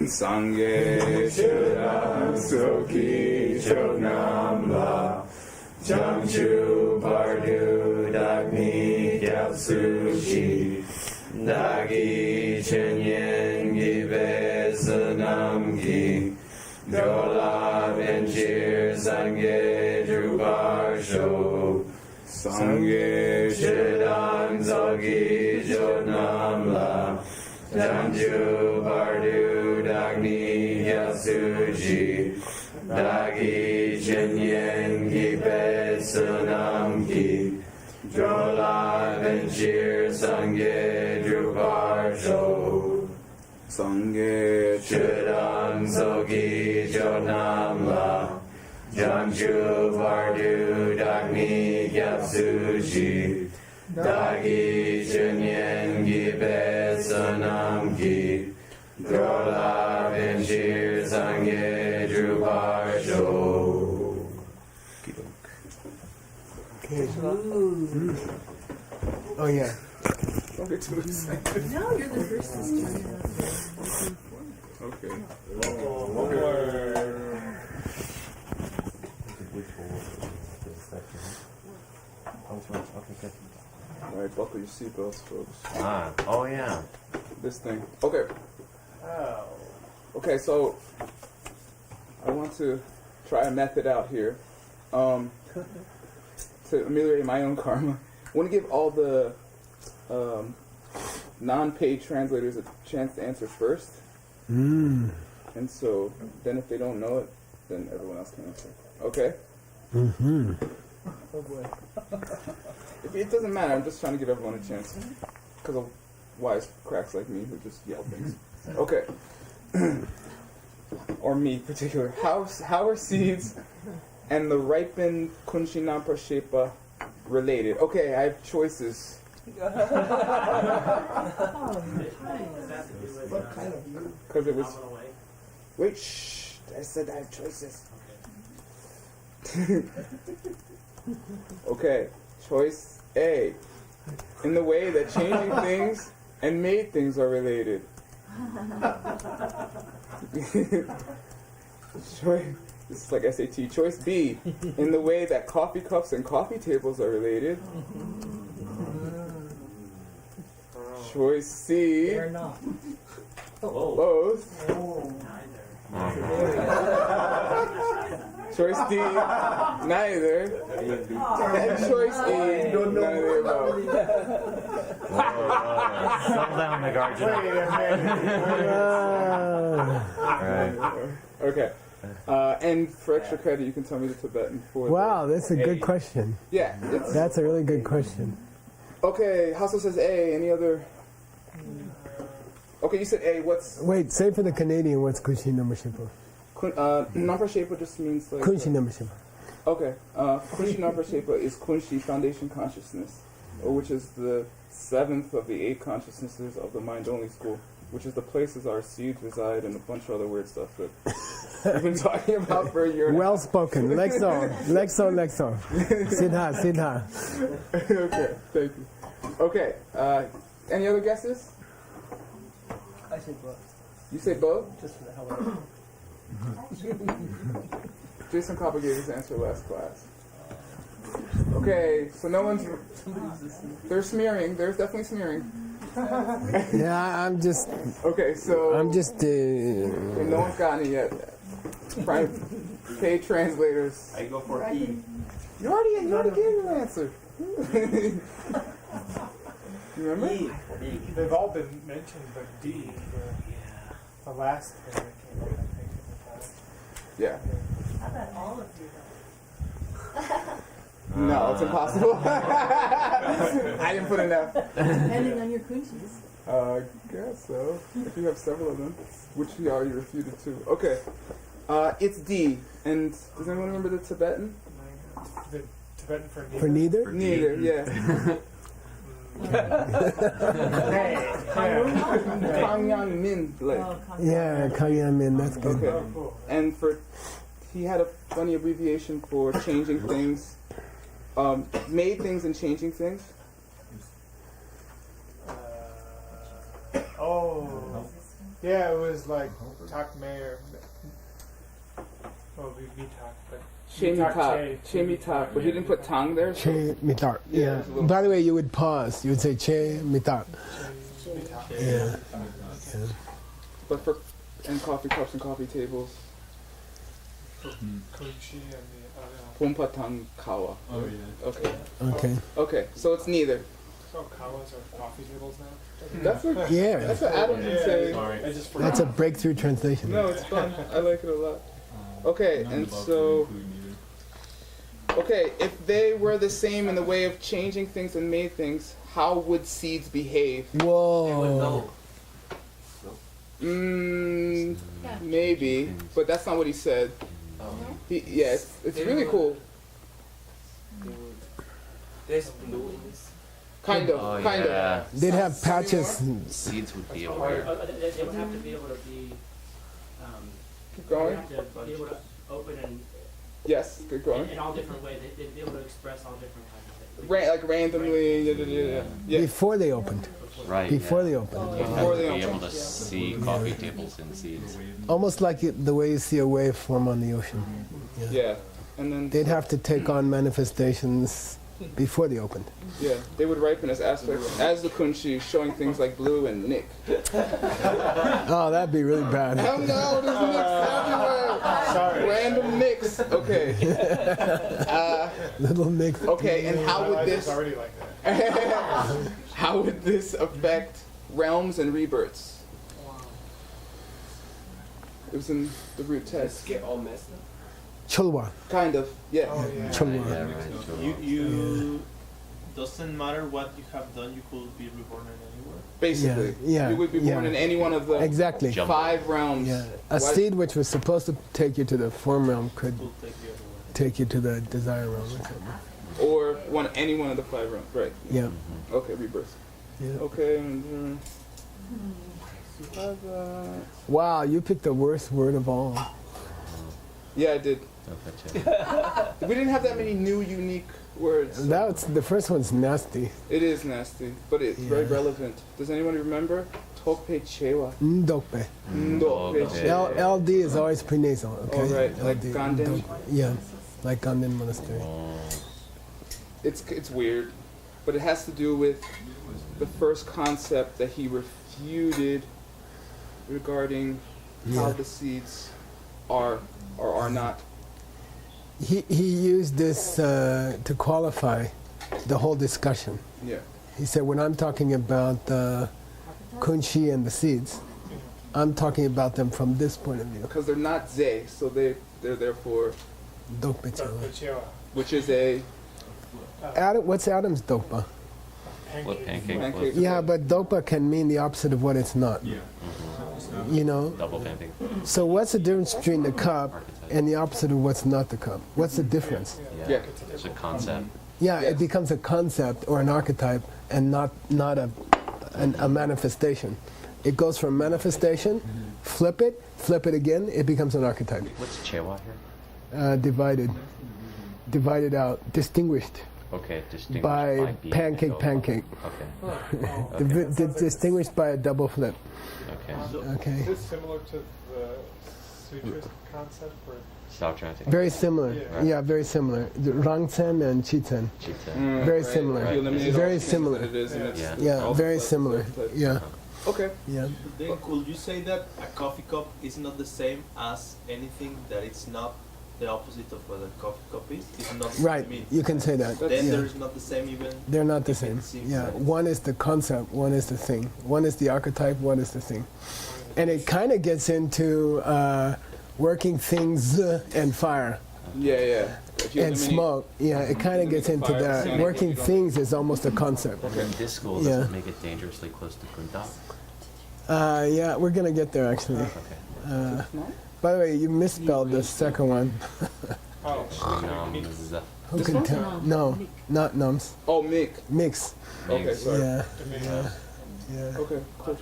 Sangye Shurang Soki Chonamla Jamchu Pardu Dagni Gyapsushi Dagi Chenyen Gibe Sanamgi Jola Venchir Sangye Drubar Sho Sangye Shedang Zogi Jonamla Jamju Bardu Dagni Yasuji Dagi Chenyen Gibe Sunamki Jola Venchir Sangye Drubar Sho Sangye Shedang Zogi Jonamla Jamju Vardu Dagni Gyapsuji Dagi Chenyen Gibe Sanamki Drola Venchir Sangye Drubar Sho. Okay. Oh yeah. Don't get too excited. No, you're the first to start. Okay. Alright, buckle your seatbelts, folks. Oh yeah. This thing. Okay. Okay, so I want to try a method out here to ameliorate my own karma. I want to give all the non-paid translators a chance to answer first. And so then if they don't know it, then everyone else can answer. Okay? Mm-hmm. Oh boy. It doesn't matter. I'm just trying to give everyone a chance. Because of wise cracks like me who just yell things. Okay. Or me in particular. How are seeds and the ripened Kunshinampa Shepa related? Okay, I have choices. What kind of? Because it was... Wait, shh. I said I have choices. Okay, choice A. In the way that changing things and made things are related. This is like SAT. Choice B. In the way that coffee cups and coffee tables are related. Choice C. They're not. Both. Choice D, neither. And choice E, neither about. Settle down, Nagarjuna. Okay. And for extra credit, you can tell me the Tibetan for. Wow, that's a good question. Yeah. That's a really good question. Okay, Hasso says A. Any other? Okay, you said A. What's. Wait, say for the Canadian, what's Kunshi Namashipa? Nampa Shepa just means like. Kunshi Namashipa. Okay. Kunshi Nampa Shepa is Kunshi Foundation Consciousness, which is the 7th of the 8 consciousnesses of the Mind-Only School, which is the places our seeds reside and a bunch of other weird stuff that we've been talking about for a year now. Well spoken. Lexo. Siddha. Okay, thank you. Okay, any other guesses? I say both. You say both? Just for the hell of it. Jason Copper gave his answer last class. Okay, so no one's... There's smearing. There's definitely smearing. Yeah, I'm just... Okay, so... No one's gotten it yet. Paid translators. I go for E. You already gave your answer. You remember? E. They've all been mentioned, but D, the last thing that came up, I think, in the past. Yeah. How about all of you, though? No, it's impossible. I didn't put enough. Depending on your kunchis. I guess so. If you have several of them, which you already refuted too. Okay. It's D. And does anyone remember the Tibetan? The Tibetan for neither? For neither? Neither, yeah. Kangyang Min. Yeah, Kangyang Min, that's good. Okay. And he had a funny abbreviation for changing things. Made things and changing things. Yeah, it was like Tak Mayor. Well, we talked, but Chemi tak, but he didn't put tang there. So Che mitar. Yeah, Yeah. it's a little- By the way, you would pause. You would say che mitar. Yeah. but for and coffee cups and coffee tables, Kunchi and the pompa tang kawa. Oh yeah. Okay, Okay. okay, so it's neither. so kawas are coffee tables now. That's what Yeah. that's what Adam would say. Sorry. I just forgot. That's a breakthrough translation. No, it's fun. I like it a lot. Okay, None and above so- would include neither. Okay, if they were the same in the way of changing things and made things, how would seeds behave? Whoa. Maybe, but that's not what he said. Yeah, it's really cool. There's blue in this. Kind of, Oh, kind yeah. of. They'd have patches. Seeds would be able Or, to. they would have to be able to be. Keep They would going. have to be able to open and Yes, keep going. in all different ways. They'd be able to express all different kinds of things. Like randomly, yeah. Before they opened. Right. Before yeah. they opened. You'd have Before to they be open. able to see coffee tables and seeds. Almost like the way you see a wave form on the ocean. Yeah, and then They'd have to take on manifestations before they opened. yeah, they would ripen as aspects as the kunchi, showing things like blue and nick. Oh, that'd be really bad. Hell no, there's nicks everywhere. Sorry. Random nicks. Okay. Little Nick. Okay, and how My would life is this already like that. how would this affect realms and rebirths? It was in the root text. Get all messed up. Cholwa. Kind of, yeah. Oh yeah. Cholwa. Yeah, right. You doesn't matter what you have done, you could be reborn in anywhere. Basically, Yeah, you would be born yeah. in any one of the Exactly. Jump. 5 realms. Yeah. A Why- seed which was supposed to take you to the form realm could Could take you everywhere. take you to the desire realm or something. Or any one of the 5 realms. Right. Yeah. Okay, rebirth. Yeah. Okay. And, you have, Wow, you picked the worst word of all. yeah, I did. Okay. We didn't have that many new, unique words. That's the first one's nasty. It is nasty, but it's very Yeah. relevant. Does anybody remember? Tope chewa. Ndope. Ndope chewa. LD is always prenasal, okay? Oh, right, like LD, Ganden? Ndope. Yeah, like Ganden Monastery. It's weird, but it has to do with the first concept that he refuted regarding how Yeah. the seeds are or are not. He used this to qualify the whole discussion. Yeah. He said, when I'm talking about kunshi and the seeds, I'm talking about them from this point of view. Because they're not ze, so they're therefore, Dope chewa. Pachewa. which is a What's Adam's dopa? What pancake Pancake. was Yeah, but dopa can mean the opposite of what it's not. Yeah. You know? double pancake. So what's the difference between the cup and the opposite of what's not the cup? What's the difference? Yeah. It's a concept. Yeah, Yes. it becomes a concept or an archetype and not a manifestation. It goes from manifestation, flip it again, it becomes an archetype. What's chewa here? Divided out, distinguished Okay, distinguished by being pancake, double. pancake. Okay. Distinguished by a double flip. Okay. Okay. Is this similar to the sutras concept where Stop trying to think. Very similar. Yeah. Yeah, very similar. The Rangtsen and Chitsen. Very similar. You eliminate all Very the things similar. that it is, and it's Yeah. Yeah, all very the similar. flavors. Yeah, Okay. yeah. Then could you say that a coffee cup is not the same as anything that it's not the opposite of what a coffee cup is? It's not the Right, same. you can say that. That's- Then Yeah. there is not the same even. They're not the if it same. seems Yeah, that it's- one is the concept, one is the thing. One is the archetype, one is the thing. And it kind of gets into working things and fire Yeah, yeah. If you and eliminate- smoke. Yeah, it kind of gets into Fire, that. smoke, Working you don't- things is almost a concept. And in this school, Yeah. does it make it dangerously close to kunta? Yeah, we're gonna get there actually. Okay. By the way, you misspelled the second one. oh, Nums. Who This can one? tell? No, not nums. Oh, Mick. Mix. Okay, Mix. sorry. Yeah, yeah. Okay, cool.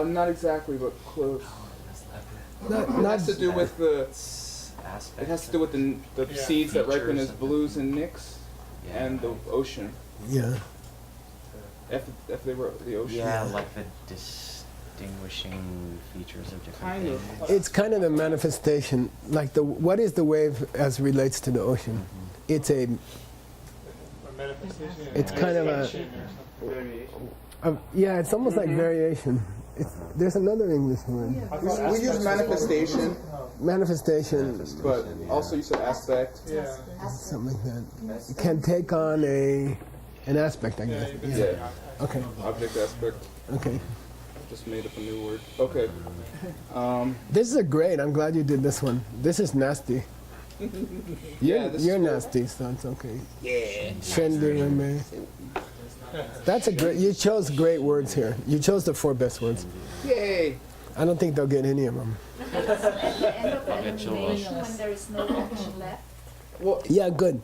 Not exactly, but close. Not, It not has to do with the. Aspect. It has to do with the Yeah. seeds that ripen Features as of blues and nicks, Yeah. and the ocean. yeah. If they were the ocean. Yeah, like the distinguishing features of different Kind of. things? It's kind of the manifestation, like what is the wave as relates to the ocean? It's a, A manifestation. It's kind of a- extension or something. yeah, it's almost like variation. There's another English word. I thought We use aspects- manifestation, Manifestation, but also you said aspect. Yeah. something like that. It can take on an aspect, I Yeah, guess. you've been Yeah. saying Okay, Object aspect. okay. Just made up a new word. Okay. This is great. I'm glad you did this one. This is nasty. Yeah, this is You're cool. nasty, so it's okay. Yeah. Shendirame. That's a great. You chose great words here. You chose the 4 best words. Yay! I don't think they'll get any of them. At the end of the Habitual. elimination, when there is no action left. Well, Yeah, good,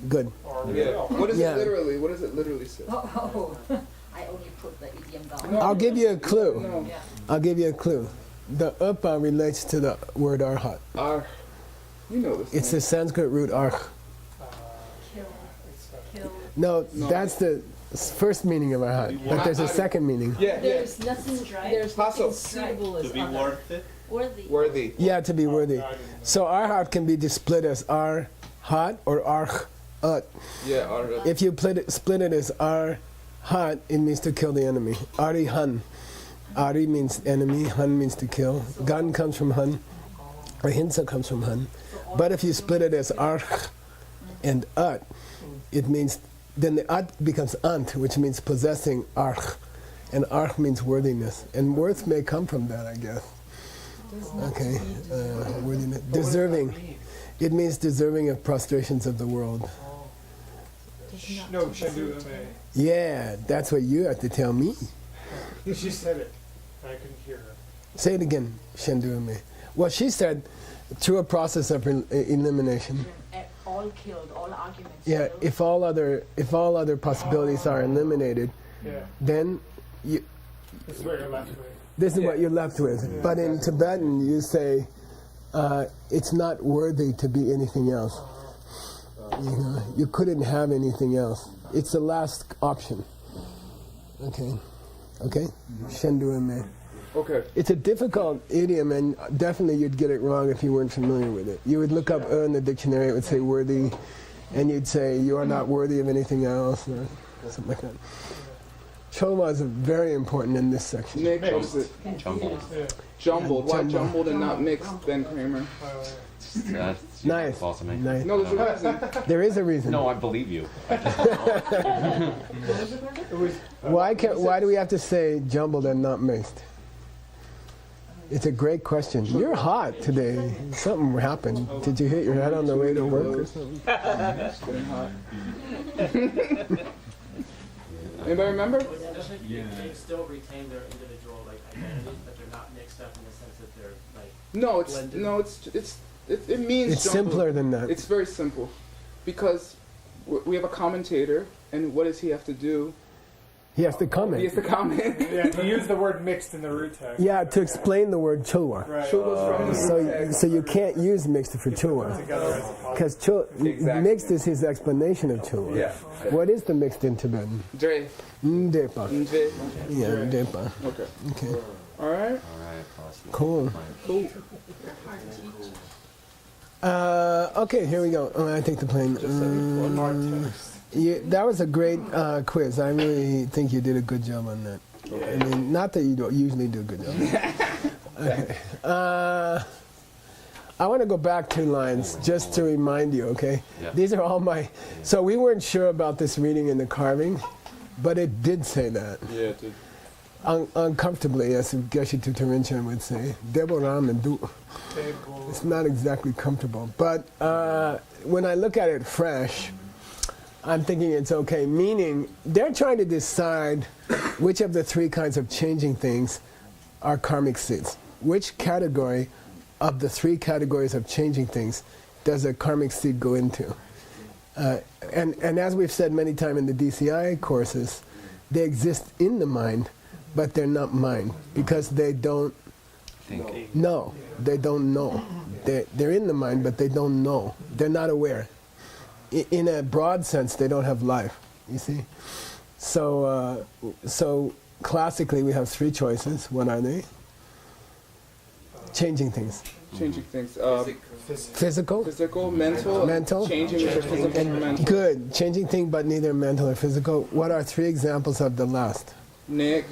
good. Or yeah. What is Yeah. it literally? What does it literally say? Oh, I only put the idiom down. No. I'll give you a clue. No. Yeah. I'll give you a clue. The upa relates to the word arhat. You know this. It's thing. the Sanskrit root arh. Kill, kill. No, No. that's the first meaning of arhat. But there's a second meaning. Yeah, yeah. There's nothing, there's Hassle. nothing suitable To as be other. worth it. Worthy. Worthy. Yeah, to be worthy. I didn't know. So arhat can be split as arhat or arh ut. Yeah, alright. If you split it as arhat, it means to kill the enemy. Arihan. Ari means enemy, hun means to kill. Gan comes from hun. Ahimsa comes from hun. But if you split it as arh and ut, it means, then the ut becomes ant, which means possessing arh. And arh means worthiness. And worth may come from that, I guess. Okay, worthiness. Deserving. It means deserving of prostrations of the world. No, Shendu Ame. Yeah, that's what you have to tell me. She said it. I couldn't hear her. Say it again, Shenduame. Well, she said, through a process of elimination. All killed, all arguments. Yeah, killed. if all other possibilities are eliminated, Yeah. then you, This is what you're left with. this is what you're left with. But in Tibetan, you say, it's not worthy to be anything else. You know, you couldn't have anything else. It's the last option. Okay, okay, Shenduame. Okay. It's a difficult idiom, and definitely you'd get it wrong if you weren't familiar with it. You would look up in the dictionary, it would say worthy, and you'd say you are not worthy of anything else, or something like that. Choma is very important in this section. Nick, what is it? Jumbled. Yeah. Jumbled. Why Jumbled. jumbled and not mixed, Ben Kramer? That's Nice. false to me. Nice. No, there's a reason. There is a reason. No, I believe you. Why do we have to say jumbled and not mixed? It's a great question. You're hot today. Something happened. Did you hit your head on the way to work or something? It's getting hot. Anybody remember? They still retain their individual like identity, but they're not mixed up in the sense that they're like. No, it means It's jumbled. simpler than that. It's very simple, because we have a commentator, and what does he have to do? He has to He comment. has to comment. Yeah, you use the word mixed in the root text. Yeah, to explain the word chulwa. Right. Chulwa's from the root text. So you can't use mixed for chulwa. Together as a positive. Because Exactly. mixed is his explanation of chulwa. Yeah. What is the mixed in Tibetan? Dre. Ndepa. Nje. Yeah, ndepa. Okay. Okay. All right. All right, possible. Cool. Cool. Okay, here we go. Oh, I take the plane. That was a great quiz. I really think you did a good job on that. I mean, not that you don't usually do a good job. Okay. I want to go back 2 lines just to remind you, okay? Yeah. These are all my... So we weren't sure about this reading in the carving, but it did say that. Yeah, dude. Uncomfortably, as Geshe Tutarinchen would say. Deboram and du. It's not exactly comfortable. But when I look at it fresh, I'm thinking it's okay. Meaning, they're trying to decide which of the 3 kinds of changing things are karmic seeds. Which category of the 3 categories of changing things does a karmic seed go into? And as we've said many times in the DCI courses, they exist in the mind, but they're not mind because they don't Think. know. They don't know. They're in the mind, but they don't know. They're not aware. In a broad sense, they don't have life. You see, so classically we have three choices. What are they? Changing things. Changing things. Physical. Physical, mental. Mental. Changing which are physical and mental. Good. Changing thing, but neither mental or physical. What are three examples of the last? Nick.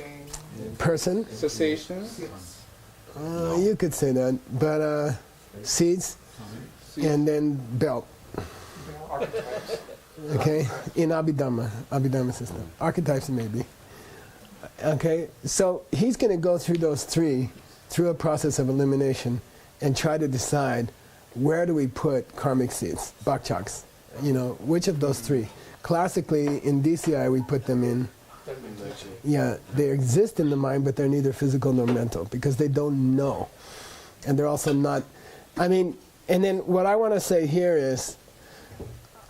Person. Cessation. You could say that, but seeds, and then belt. Archetypes. Okay, in Abhidhamma system. Archetypes maybe. Okay, so he's going to go through those three through a process of elimination and try to decide where do we put karmic seeds, bakchaks. You know, which of those three? Classically, in DCI, we put them in. Yeah, they exist in the mind, but they're neither physical nor mental because they don't know. And they're also not, I mean, and then what I want to say here is,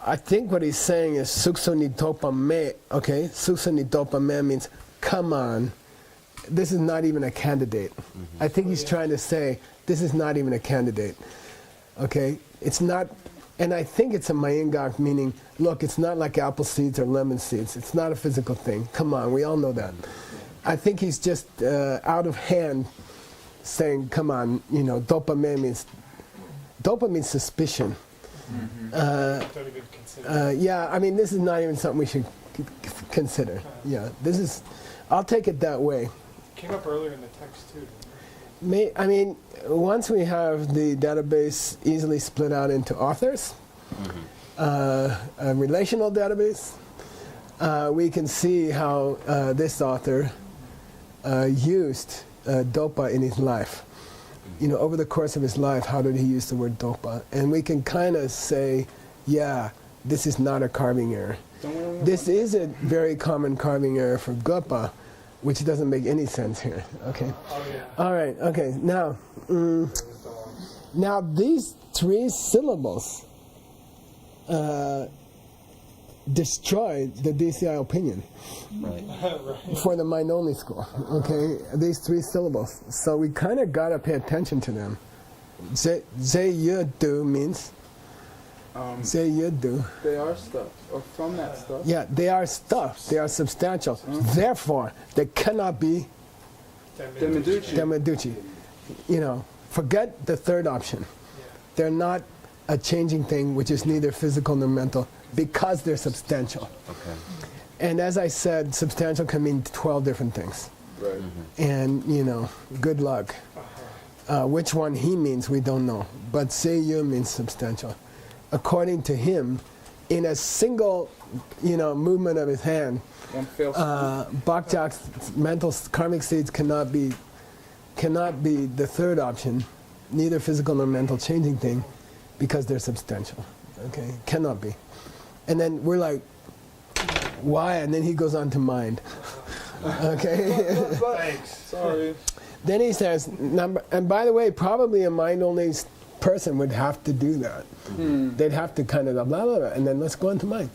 I think what he's saying is sukso nitopa me, okay? Sukso nitopa me means, come on, this is not even a candidate. I think he's trying to say, this is not even a candidate, okay? It's not, and I think it's a mayingak, meaning, look, it's not like apple seeds or lemon seeds. It's not a physical thing. Come on, we all know that. I think he's just out of hand saying, come on, you know, dopa means suspicion. Don't even consider. Yeah, I mean, this is not even something we should consider. Yeah, this is, I'll take it that way. Came up earlier in the text too. I mean, once we have the database easily split out into authors, a relational database, we can see how this author used dopa in his life. You know, over the course of his life, how did he use the word dopa? And we can kind of say, yeah, this is not a carving error. This is a very common carving error for gopa, which doesn't make any sense here. Okay. Oh yeah. All right. Okay. Now, now these three syllables destroy the DCI opinion Right. for the mind-only school. Okay, these three syllables. So we kind of gotta pay attention to them. Zeyudu means. Zeyudu. They are stuff, or from that stuff. Yeah, they are stuff. They are substantial. Therefore, they cannot be Demiduchi. Demaduchi. You know, forget the third option. They're not a changing thing, which is neither physical nor mental, because they're substantial. Okay. And as I said, substantial can mean 12 different things. Right. And, you know, good luck. Which one he means, we don't know. But Seiyu means substantial. According to him, in a single, you know, movement of his hand, One fails. Bakjak's mental karmic seeds cannot be the third option, neither physical nor mental changing thing, because they're substantial. Okay, cannot be. And then we're like, why? And then he goes on to mind. Okay. Thanks. Sorry. Then he says, and by the way, probably a mind-only person would have to do that. They'd have to kind of blah, blah, blah, and then let's go into mind.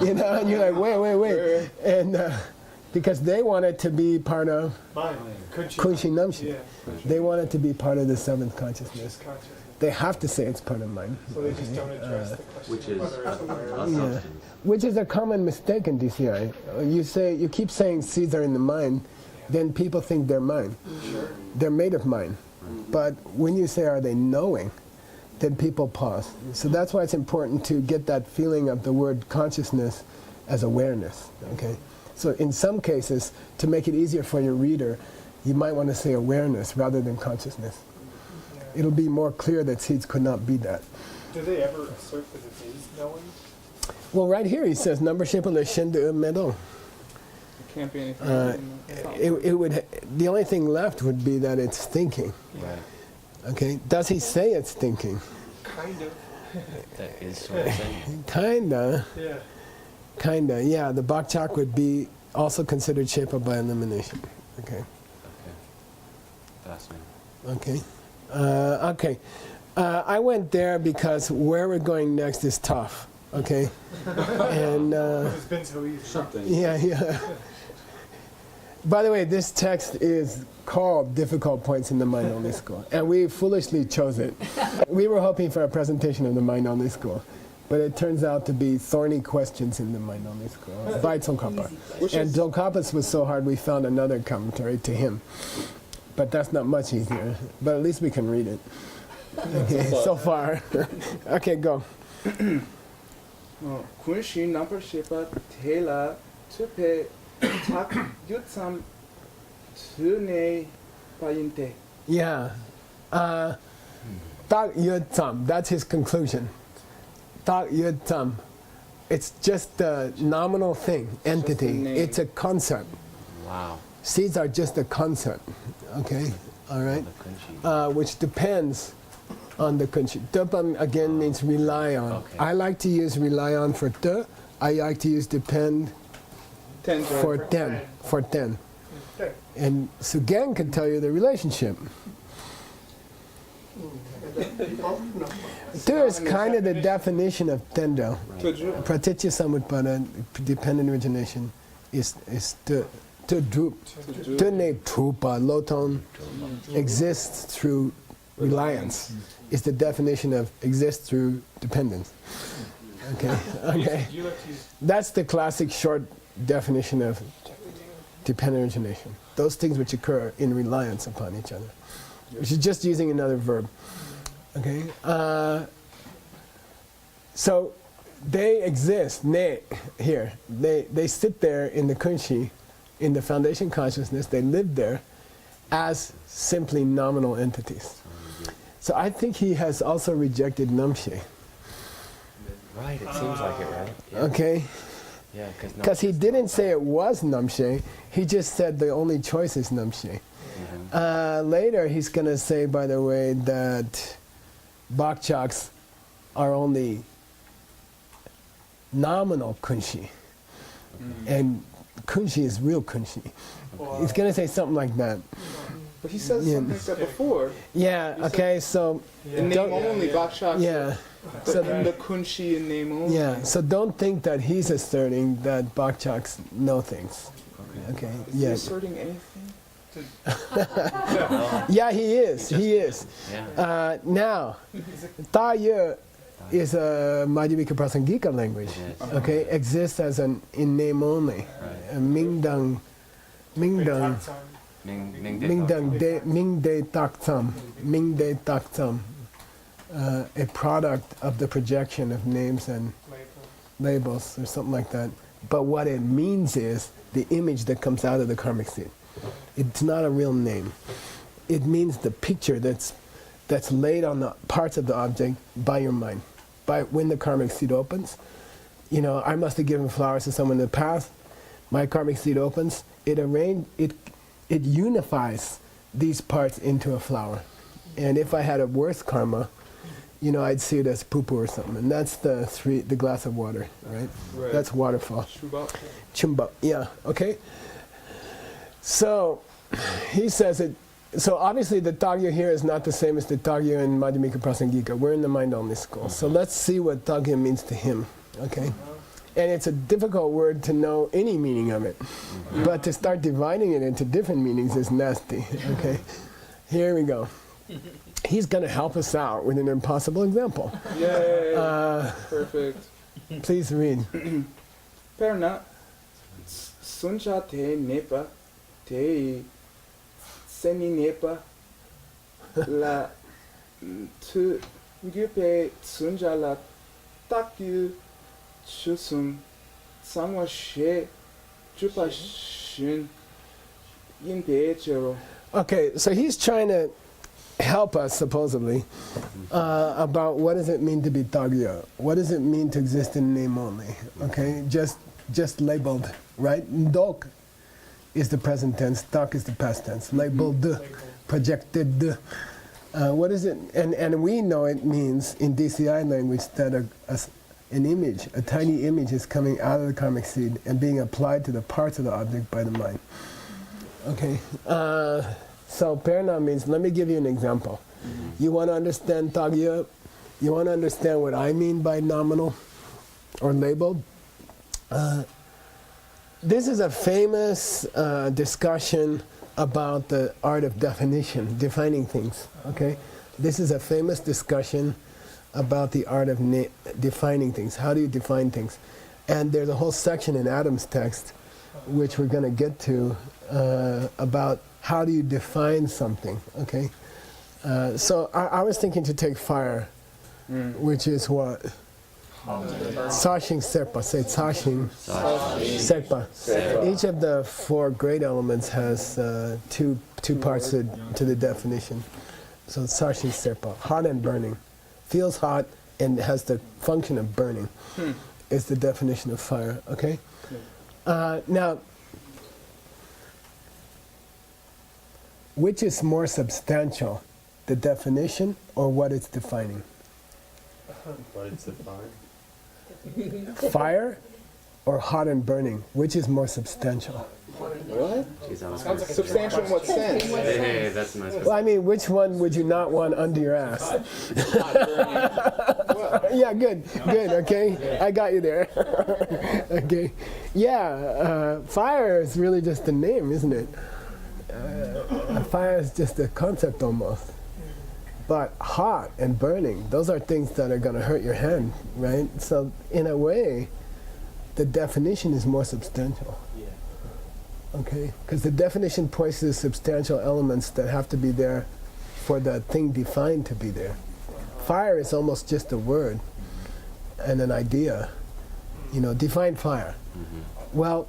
You know, and you're like, wait. And because they want it to be part of Mine. Kunshi Namshi. Yeah. They want it to be part of the seventh consciousnness. Just consciousness. They have to say it's part of mind. So they just don't address the question. Which is whether it's aware or a not. substance. Which is a common mistake in DCI. You keep saying seeds are in the mind, then people think they're mind. Sure. They're made of mind. But when you say, are they knowing, then people pause. So that's why it's important to get that feeling of the word consciousness as awareness. Okay. So in some cases, to make it easier for your reader, you might want to say awareness rather than consciousness. It'll be more clear that seeds could not be that. Do they ever assert that it is knowing? Well, right here he says, number shape le shindu medo. It can't be anything. It would. The only thing left would be that it's thinking. Right. Okay. Does he say it's thinking? Kind of. That is sort of saying. Yeah. Kinda. Yeah. The bakchak would be also considered shepa by elimination. Okay. Okay. Fascinating. Okay. Okay. I went there because where we're going next is tough. Okay. And It's been so easy. yeah. By the way, this text is called Difficult Points in the Mind-Only School, and we foolishly chose it. We were hoping for a presentation of the Mind-Only School, but it turns out to be thorny questions in the mind-only school by Tsongkhapa. And Tsongkhapa's was so hard we found another commentary to him. But that's not much easier. But at least we can read it. Okay, so far. Okay, go. Kunshi number shepa tela tupe tak yutsam tune payinte. Yeah. Tak Yud Tam, that's his conclusion. Tak Yud Tam. It's just a nominal thing, entity. name. It's a concept. Wow. Seeds are just a concept. Okay? All right? The kunshi. Which depends on the kunshi. Tupam again means rely on. Okay. I like to use rely on for te. I like to use depend Ten for ten. For ten. Okay. And Sugen can tell you the relationship. Tu is kind of the definition of tendo. Tuju. Pratitya samutpada, dependent origination, is tu drup. Tu ne trupa, low tone, exists through reliance. Is the definition of exists through dependence. Okay, okay. Do you like to use That's the classic short definition of dependent origination. Those things which occur in reliance upon each other. Which is just using another verb. Okay? So they exist, ne, here. They sit there in the kunshi, in the foundation consciousness, they live there as simply nominal entities. So I think he has also rejected namshe. Right, it seems like it, right? Yeah. Okay? Yeah, Because he didn't say it was namshe, he just said the only choice is namshe. Later he's going to say, by the way, that bakchaks are only nominal kunshi. And kunshi is real kunshi. He's going to say something like that. But he says Yeah. something like that before. Yeah, okay, so... In name Don't- only, Bakshak. Yeah. But So, in the kunshi in name only. yeah, so don't think that he's asserting that bakchaks know things. Okay, Is he yes. asserting anything? Yeah, he is, he is. Yeah. Now, Taya is a Madhyamika Prasangika language. Yes. Okay, exists as an in name only. Mingdang, Mingdang, Mingde Taktsam, Mingde Taktsam. A product of the projection of names and labels or something like that. But what it means is the image that comes out of the karmic seed. It's not a real name. It means the picture that's laid on the parts of the object by your mind. By when the karmic seed opens, you know, I must have given flowers to someone in the past. My karmic seed opens. It unifies these parts into a flower. And if I had a worse karma, you know, I'd see it as poo-poo or something. And that's the glass of water, right? Right. That's waterfall. Shubha. Chumba, yeah, okay? So, he says it, so obviously the Tagya here is not the same as the Tagya in Madhyamika Prasangika. We're in the mind-only school. So let's see what Tagya means to him, okay? And it's a difficult word to know any meaning of it. But to start dividing it into different meanings is nasty, okay? Here we go. He's going to help us out with an impossible example. Yay! Perfect. Please read. Perna sunja te nepa te seni nepa la tu gyupe sunja la takyu chusum sangwa she chupa shin yinpe chero. Okay, so he's trying to help us, supposedly, about what does it mean to be Tagya? What does it mean to exist in name only? Okay, just labeled, right? Ndok is the present tense, tak is the past tense. Labeled, projected. What is it? And we know it means in DCI language that an image, a tiny image, is coming out of the karmic seed and being applied to the parts of the object by the mind. Okay. So Perna means, let me give you an example. You want to understand Tagya? You want to understand what I mean by nominal or labeled? This is a famous discussion about the art of definition, defining things, okay? This is a famous discussion about the art of defining things. How do you define things? And there's a whole section in Adam's text, which we're going to get to, about how do you define something, okay? So I was thinking to take fire, which is what? Sashing Serpa. Say Sashing Serpa. Each of the 4 great elements has two parts to the definition. So Sashing Serpa, hot and burning. Feels hot and has the function of burning is the definition of fire, okay? Now, which is more substantial, the definition or what it's defining? But it's defined. Fire or hot and burning? Which is more substantial? What? Jeez, I was Sounds like substantial in what sense? Hey, that's a nice. Well, I mean, which one would you not want under your ass? Yeah, good, okay. I got you there. Okay. Yeah, fire is really just a name, isn't it? Fire is just a concept almost. But hot and burning, those are things that are going to hurt your hand, right? So in a way, the definition is more substantial. Okay? Because the definition points to the substantial elements that have to be there for the thing defined to be there. Fire is almost just a word and an idea. You know, define fire. Well,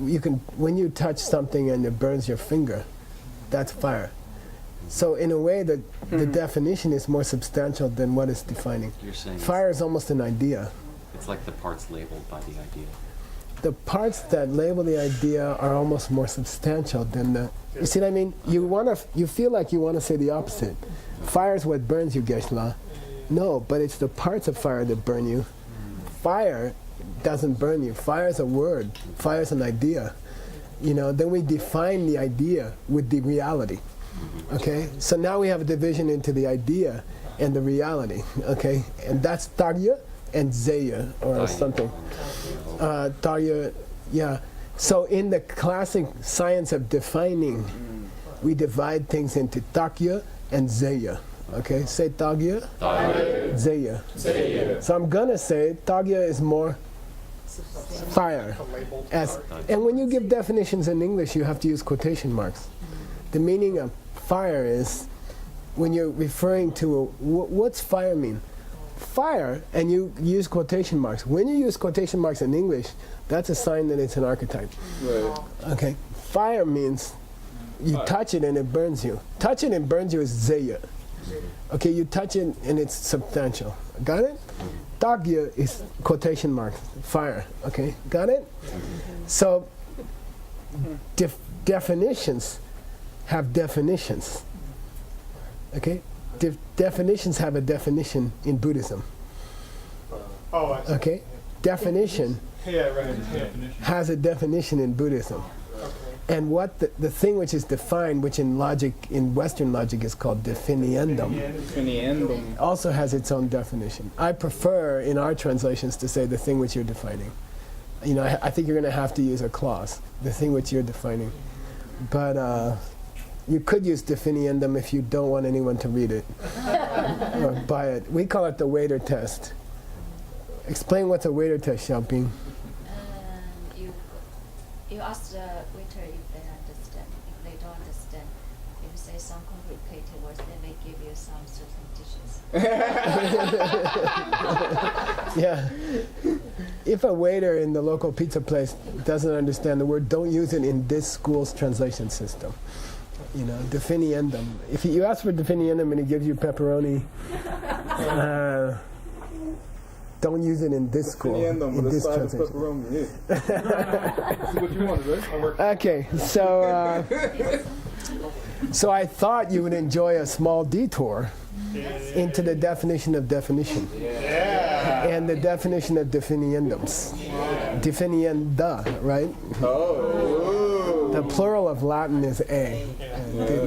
you can, when you touch something and it burns your finger, that's fire. So in a way, the definition is more substantial than what it's defining. You're saying Fire is almost an idea. it's like the parts labeled by the idea. The parts that label the idea are almost more substantial than the. You see what I mean? You feel like you want to say the opposite. Fire is what burns you, Geshe-la. No, but it's the parts of fire that burn you. Fire doesn't burn you. Fire is a word. Fire is an idea. You know, then we define the idea with the reality. Okay? So now we have a division into the idea and the reality. Okay? And that's Tagya and Zeya or something. Tagya, yeah. So in the classic science of defining, we divide things into Tagya and Zeya. Okay? Say Tagya. Zeya. So I'm gonna say Tagya is more fire. And when you give definitions in English, you have to use quotation marks. The meaning of fire is when you're referring to what's fire mean? Fire, and you use quotation marks. When you use quotation marks in English, that's a sign that it's an archetype. Right. Okay. Fire means you touch it and it burns you. Touch it and burns you is Zeya. Okay, you touch it and it's substantial. Got it? Tagya is quotation marks, fire. Okay, got it? So definitions have definitions. Okay? Definitions have a definition in Buddhism. Oh, I see. Okay? Definition Yeah, right. Yeah. has a definition in Buddhism. And what the thing which is defined, which in logic, in Western logic is called definiendum, Definiendum. also has its own definition. I prefer in our translations to say the thing which you're defining. You know, I think you're going to have to use a clause, the thing which you're defining. But you could use definiendum if you don't want anyone to read it or buy it. We call it the waiter test. Explain what's a waiter test, Xiaoping. You ask the waiter if they understand. If they don't understand, if you say some complicated words, they may give you some certain dishes. Yeah. If a waiter in the local pizza place doesn't understand the word, don't use it in this school's translation system. You know, definiendum. If you ask for definiendum and he gives you pepperoni, don't use it in this school. Definiendum In with a this side of translation. pepperoni. Yeah. See what you wanted, right? Okay, so I thought you would enjoy a small detour into the definition of definition and the definition of definiendums. Definienda, right? Oh. The plural of Latin is a.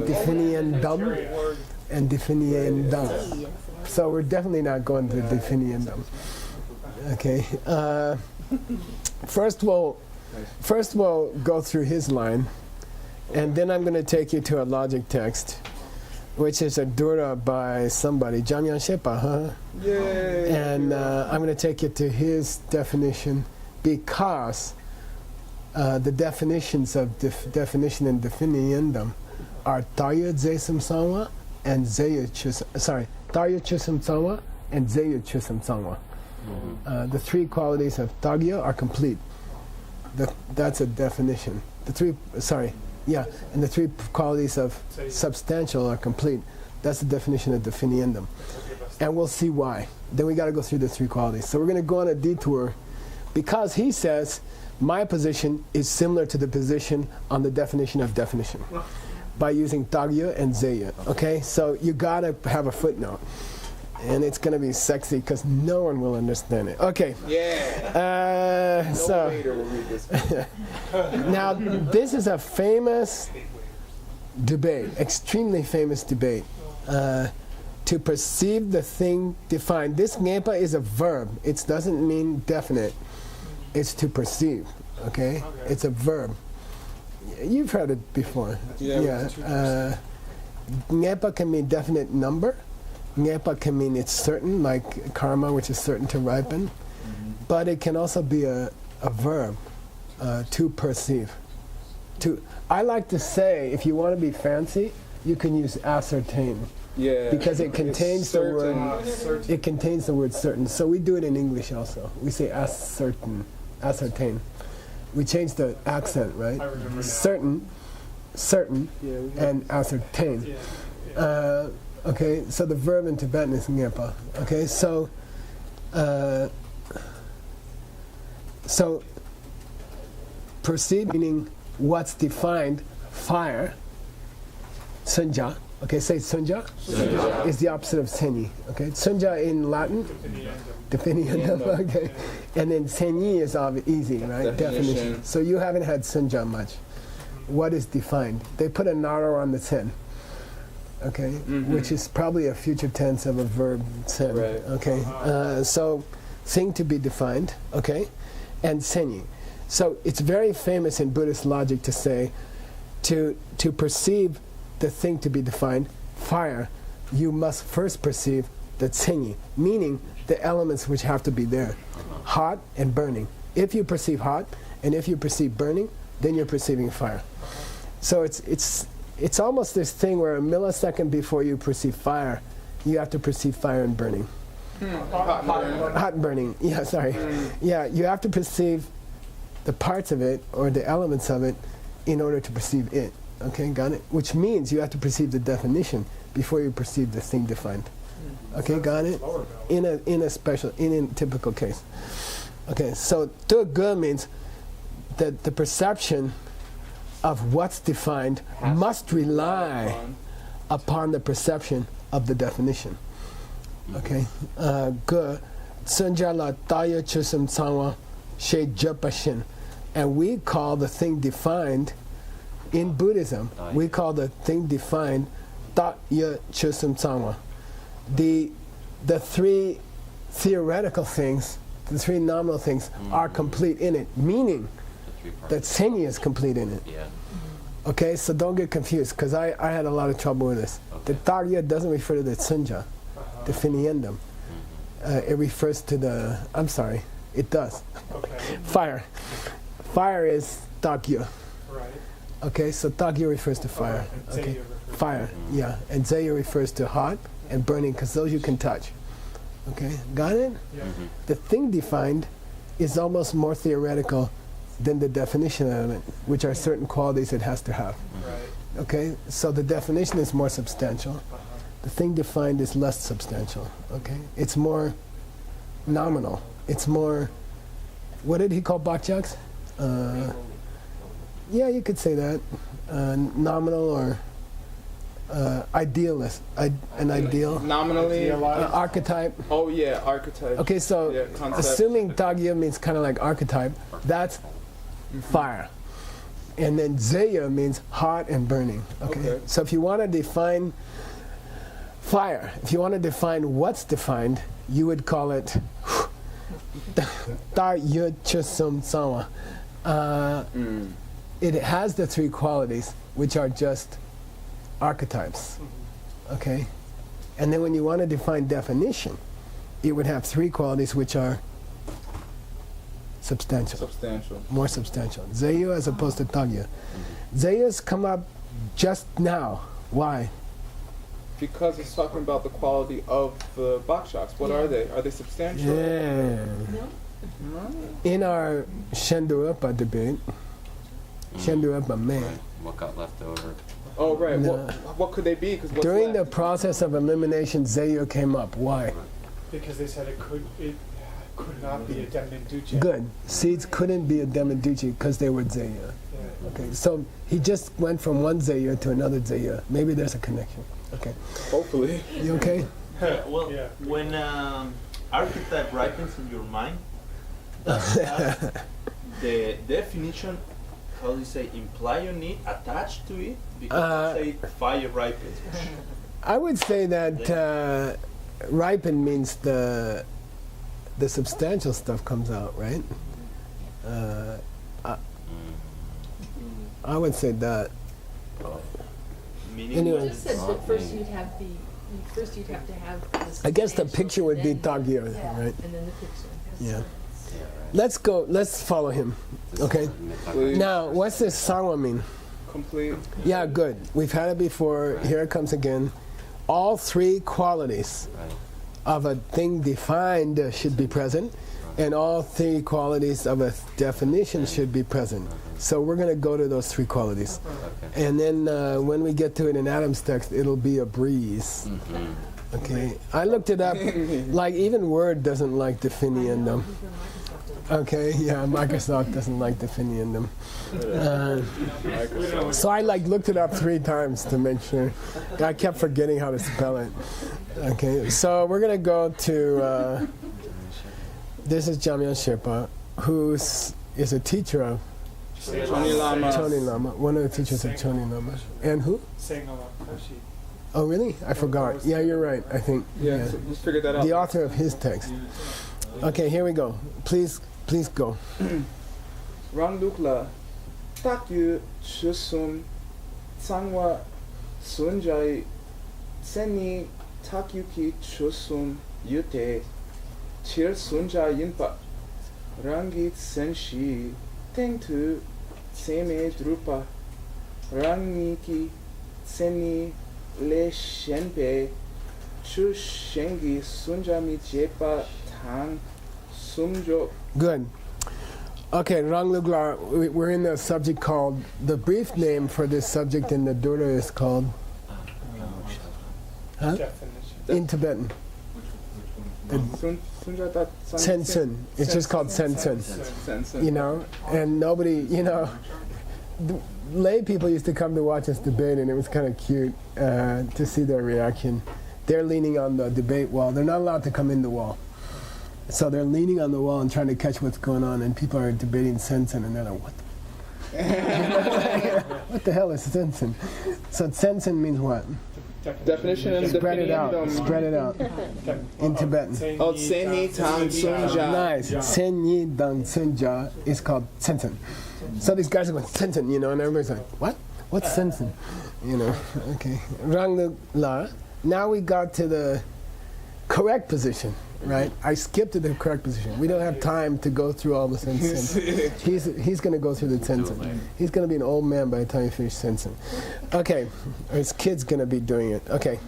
Definiendum and definienda. So we're definitely not going to definiendum. Okay. First we'll go through his line, and then I'm going to take you to a logic text which is a dura by somebody, Jamyan Shepa, huh? Yay! And I'm going to take you to his definition because the definitions of definition and definiendum are Taya Zesum Sanwa and Zeya Chusum. Sorry, Taya Chusum Sanwa and Zeya Chusum Sanwa. The three qualities of Tagya are complete. That's a definition. And the three qualities of substantial are complete. That's the definition of definiendum. And we'll see why. Then we got to go through the three qualities. So we're going to go on a detour because he says my position is similar to the position on the definition of definition by using Tagya and Zeya. Okay? So you got to have a footnote. And it's going to be sexy because no one will understand it. Okay. Yeah. So Later we'll read this. now this is a famous debate, extremely famous debate. To perceive the thing defined. This ngepa is a verb. It doesn't mean definite. It's to perceive. Okay? It's a verb. You've heard it before. Yeah. Ngepa can mean definite number. Ngepa can mean it's certain, like karma, which is certain to ripen. But it can also be a verb, to perceive. I like to say, if you want to be fancy, you can use ascertain. Yeah. Because it contains the word. Certain. It contains the word certain. So we do it in English also. We say ascertain. We change the accent, right? I remember now. Certain, and ascertain. Yeah. Okay, so the verb in Tibetan is ngepa. Okay, so perceive meaning what's defined. Fire, sunja. Okay, say sunja. Is the opposite of senyi. Okay, sunja in Latin, definiendum. Okay, and then senyi is easy, right? Definition. So you haven't had sunja much. What is defined? They put a naro on the sen. Okay, which is probably a future tense of a verb sen. Right. Okay, so thing to be defined. Okay, and senyi. So it's very famous in Buddhist logic to say, to perceive the thing to be defined, fire, you must first perceive the senyi, meaning the elements which have to be there, hot and burning. If you perceive hot and if you perceive burning, then you're perceiving fire. So it's almost this thing where a millisecond before you perceive fire, you have to perceive fire and burning. Hot and burning. Yeah, sorry. Yeah, you have to perceive the parts of it or the elements of it in order to perceive it. Okay, got it? Which means you have to perceive the definition before you perceive the thing defined. Okay, got it? In a typical case. Okay, so tu ge means that the perception of what's defined must rely upon the perception of the definition. Okay, ge sunja la taya chusum tsangwa she jepashin, and we call the thing defined in Buddhism. We call the thing defined taya chusum tsangwa. The three theoretical things, the three nominal things, are complete in it, meaning that senyi is complete in it. Yeah. Okay, so don't get confused, because I had a lot of trouble with this. Okay. The tagya doesn't refer to the sunja, the finiendum. It refers to the, I'm sorry, it does. Okay. Fire. Fire is tagya. Right. Okay, so tagya refers to fire. And Okay, Zeya refers fire, yeah. And zeya refers to hot and burning, because those you can touch. Okay, got it? Yeah. The thing defined is almost more theoretical than the definition element, which are certain qualities it has to have. Right. Okay, so the definition is more substantial. The thing defined is less substantial. Okay, it's more nominal. It's more. What did he call Bakjaks? Yeah, you could say that. Nominal or idealist. An ideal. Nominally. Archetype. Oh yeah, archetype. Okay, so Yeah, concept. assuming Tagya means kind of like archetype, that's fire. And then Zeya means hot and burning. Okay? So if you want to define fire, if you want to define what's defined, you would call it Tagya Chusum Sawa. It has the three qualities, which are just archetypes. okay? And then when you want to define definition, it would have three qualities which are substantial, Substantial. more substantial. Zeyu as opposed to Tagya. Zeyu's come up just now. Why? Because it's talking about the quality of the bakshaks. What are they? Are they substantial? Yeah. In our Shenduepa debate, Shenduepa man, Right. What got left over? Oh, right. No. What could they be? Because during the process of elimination, Zeyu came up. Why? Because they said it could not be a Demenduce. Good. Seeds couldn't be a Demenduchi because they were Zeyu. Yeah. Okay, so he just went from one Zeyu to another Zeyu. Maybe there's a connection. Okay. hopefully. You okay? Well, Yeah. when archetype ripens in your mind, does that the definition, how do you say, imply on it, attached to it? Because say fire ripens. I would say that ripen means the substantial stuff comes out, right? I would say that. Meaning Anyway. You just said that first you'd have to have the I guess the substantial, picture would be then- Tagya, yeah, right? And then the picture. Yeah. Let's go. Let's follow him. Okay. Please. Now, what's this Sangwa mean? Complete. Yeah, good. We've had it before. Here it comes again. All three qualities Right. of a thing defined should be present, and all three qualities of a definition should be present. So we're going to go to those three qualities. Okay. And then when we get to it in Adam's text, it'll be a breeze. Mm-hmm. Okay. I looked it up. Like, even Word doesn't like defining them. Okay, yeah, Microsoft doesn't like defining them. So I looked it up 3 times to make sure. I kept forgetting how to spell it. Okay, so we're gonna go to. This is Jamyang Sherpa, who is a teacher of Choni Lama. Choni Lama, one of the teachers of Choni Lama. And who? Saying along Kashi. Oh, really? I forgot. Yeah, you're right. I think. Yeah, so just figure that out. The author of his text. Okay, here we go. Please go. Ranglukla takyu chusum sangwa sunjai seni takyuki chusum yute chir sunja yinpa rangi senshi tengtu seme drupa rangiki seni le shenpe chu shengi sunjami jepa tang sumjo. Good. Okay, Ranglugla, we're in a subject called, the brief name for this subject in the Dura is called, Definition. in Tibetan, Sunjata Sensun. It's just called Sensun. Sensun. You know, and nobody, lay people used to come to watch us debate, and it was kind of cute to see their reaction. They're leaning on the debate wall. They're not allowed to come in the wall. So they're leaning on the wall and trying to catch what's going on, and people are debating Sensun, and they're like, what what the hell is Sensun? So Sensun means what? Definition and Spread it out. definition. Spread it out. In Tibetan. Oh, Seni Tang Sunja. Nice. Senyi Dang Sunja is called Sensun. So these guys are going, Sensun, and everybody's like, what? What's Sensun? Okay. Ranglu La. Now we got to the correct position, right? I skipped to the correct position. We don't have time to go through all the Sensun. He's going to go through the Sensun. He's going to be an old man by the time he finishes Sensun. Okay. Or his kid's going to be doing it. Okay.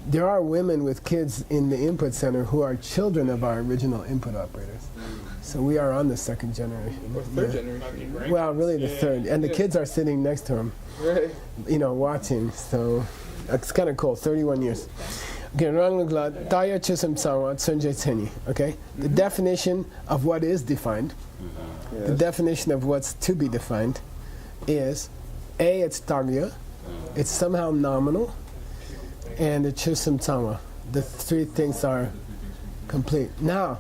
There are women with kids in the input center who are children of our original input operators. So we are on the second generation. Or third generation. Well, really the third. And the kids are sitting next to him, Right. watching. So it's kind of cool. 31 years. Okay, Ranglugla, Daya Chisam Sawa, Tsunje Tseni. Okay? The definition of what is defined, the definition of what's to be defined is A, it's Tagya, it's somehow nominal, and the Chisam Sawa. The 3 things are complete. Now,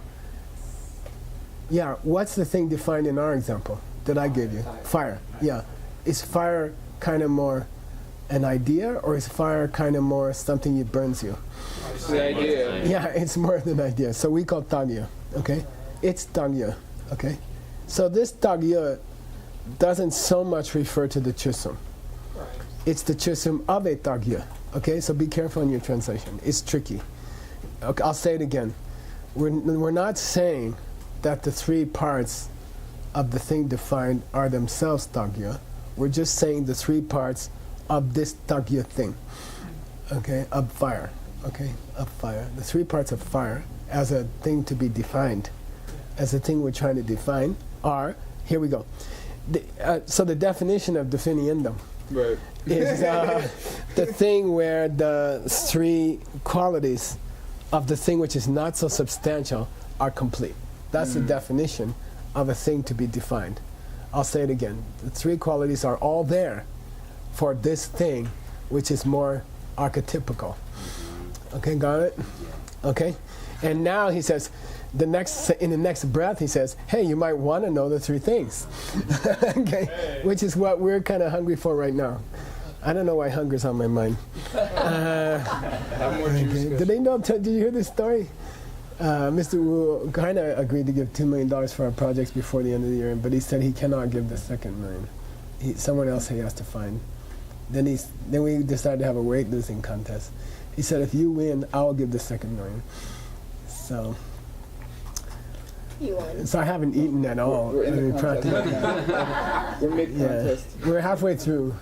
what's the thing defined in our example that I gave you? Fire. Yeah. Is fire kind of more an idea, or is fire kind of more something that burns you? It's the idea. Yeah, it's more than an idea. So we call Tagya, okay? It's Tagya, okay? So this Tagya doesn't so much refer to the chisum. Right. It's the chisum of a tagya. Okay, so be careful in your translation. It's tricky. Okay, I'll say it again. We're not saying that the three parts of the thing defined are themselves tagya. We're just saying the three parts of this tagya thing. Okay, of fire. Okay, of fire. The three parts of fire as a thing to be defined, as a thing we're trying to define, are, here we go. So the definition of definiendum Right. is the thing where the three qualities of the thing which is not so substantial are complete. That's the definition of a thing to be defined. I'll say it again. The three qualities are all there for this thing which is more archetypical. Okay, got it? Okay? And now he says, in the next breath he says, hey, you might want to know the three things. Okay? Hey. Which is what we're kind of hungry for right now. I don't know why hunger's on my mind. Have more juice. Okay. Did they know? Did you hear this story? Mr. Wu kind of agreed to give $2 million for our projects before the end of the year, but he said he cannot give the second million. Someone else he has to find. Then we decided to have a weight losing contest. He said, if you win, I'll give the second million. So I haven't eaten at all. We're in the practically. contest. We're mid-contest. We're halfway through.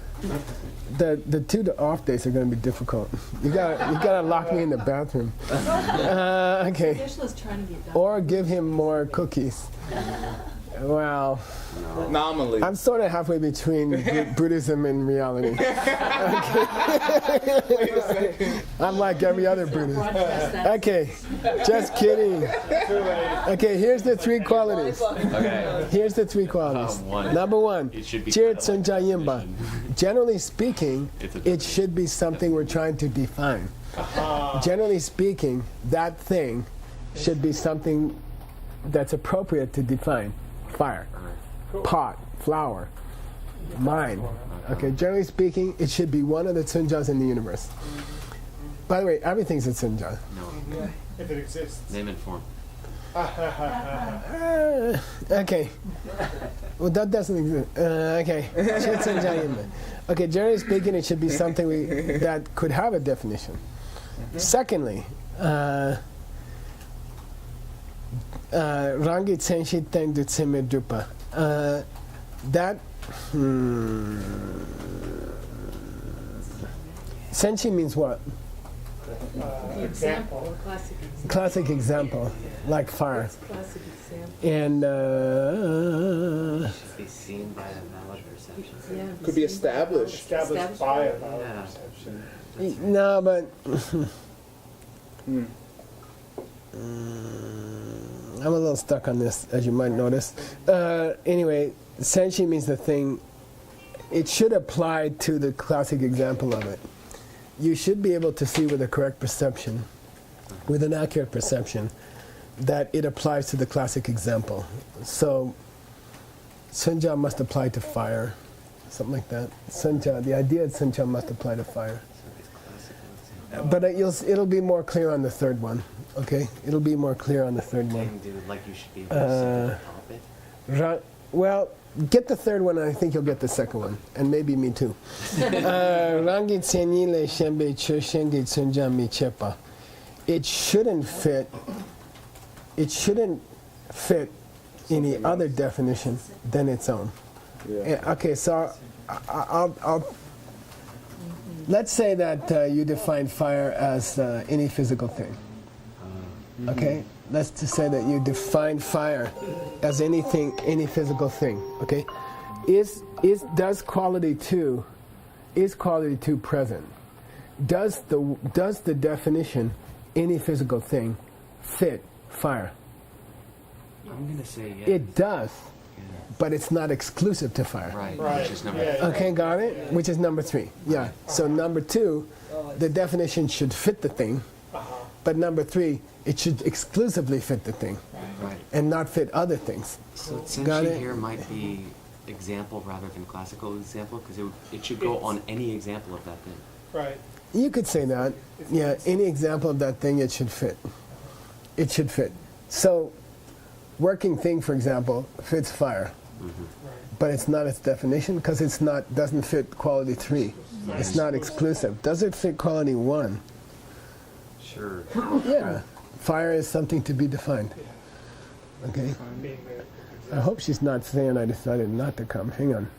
The 2 off days are going to be difficult. You gotta lock me in the bathroom. Okay. Specialist trying to get done. Or give him more cookies. Well, Nominally. I'm sort of halfway between Buddhism and reality. Wait a second. I'm like every other Buddhist. Broadcast that. Okay, just kidding. Too late. Okay, here's the three qualities. Okay. Here's the three qualities. One. Number one, It should be Jir kind of like Tsunja a Yimba. definition. Generally speaking, It's a it should be something we're trying to define. Generally speaking, that thing should be something that's appropriate to define. Fire, pot, flower, mind. Okay, generally speaking, it should be one of the tsunjas in the universe. By the way, everything's a tsunja. No. If it exists. Name and form. Okay. Well, that doesn't exist. Okay. Shit tsunja yinba. Okay, generally speaking, it should be something that could have a definition. Secondly, Rangi Tsenshi Teng Du Tsime Drupa. That Senshi means what? The example, classic example. Classic example, like fire. That's classic example. And Should be seen by a valid perception. Yeah, Could be established. Established by a valid Yeah. perception. no, but I'm a little stuck on this, as you might notice. Anyway, senshi means the thing. It should apply to the classic example of it. You should be able to see with a correct perception, with an accurate perception, that it applies to the classic example. So, sunja must apply to fire, something like that. Sunja, the idea of sunja must apply to fire. But it'll be more clear on the third one, okay? It'll be more clear on the third one. Thing, dude, like you should be able to see the topic. Well, get the third one, and I think you'll get the second one, and maybe me too. Rangi tsenyi le shenbe chu shengi tsunja mi chepa. It shouldn't fit. It shouldn't fit any Something other else. definition than its own. Yeah. Okay, so I'll let's say that you define fire as any physical thing. Okay, let's just say that you define fire as anything, any physical thing. Okay, does quality two present? Does the definition any physical thing fit fire? I'm gonna say yes. It does, Yeah. but it's not exclusive to fire. Right. Right. Which is number Yeah. Okay, got it? Which is number 3. Yeah. So number 2, the definition should fit the thing, but number 3, it should exclusively fit the thing Right. and not fit other things. So Got senshi it? here might be example rather than classical example because it should go on any example of that thing. Right. You could say that. Yeah, any example of that thing, it should fit. It should fit. So, working thing, for example, fits fire. but it's not its definition because it's not doesn't fit quality 3. It's not exclusive. Does it fit quality 1? Sure. Yeah. Fire is something to be defined. Okay. Being I hope she's not saying I decided not to come. Hang on.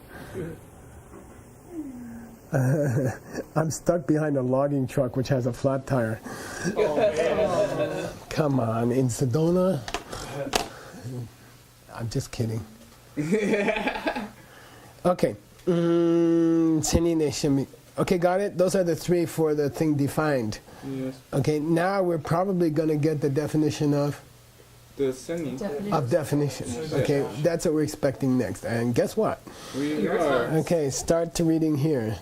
I'm stuck behind a logging truck which has a flat tire. Come on, in Sedona? I'm just kidding. Okay. Okay, got it? Those are the 3 for the thing defined. Yes. Okay, now we're probably going to get the definition of The seni. definition. Okay, that's what we're expecting next. And guess what? We are. Okay, start to reading here.